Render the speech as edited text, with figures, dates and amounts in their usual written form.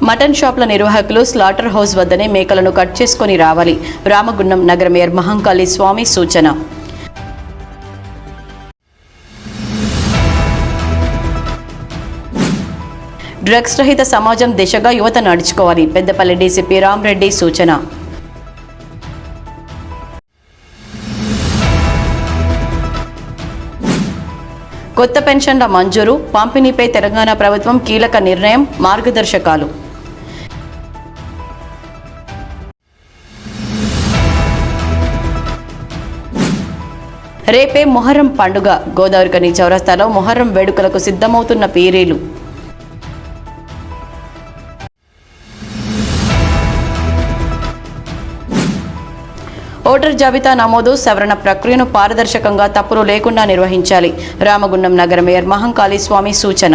Mutton షాప్ల నిర్వాహకులు slaughter house వద్దనే మేకలను కట్ చేసుకుని రావాలి. రామగుండం నగర మేయర్ మహంకాళి స్వామి సూచన. డ్రగ్స్ రహిత సమాజం దిశగా యువత నడుచుకోవాలి. పెద్దపల్లి డీసీపీ రామరెడ్డి సూచన. కొత్త పెన్షన్ల మంజూరు పంపిణీపై తెలంగాణ ప్రభుత్వం కీలక నిర్ణయం, మార్గదర్శకాలు. రేపే మొహర్రం పండుగ. గోదావరికని చౌరస్తాలో మొహర్రం వేడుకలకు సిద్ధమవుతున్న పీరీలు. ఓటర్ జాబితా నమోదు సవరణ ప్రక్రియను పారదర్శకంగా, తప్పులు లేకుండా నిర్వహించాలి. రామగుండం నగర మేయర్ మహంకాళి స్వామి సూచన.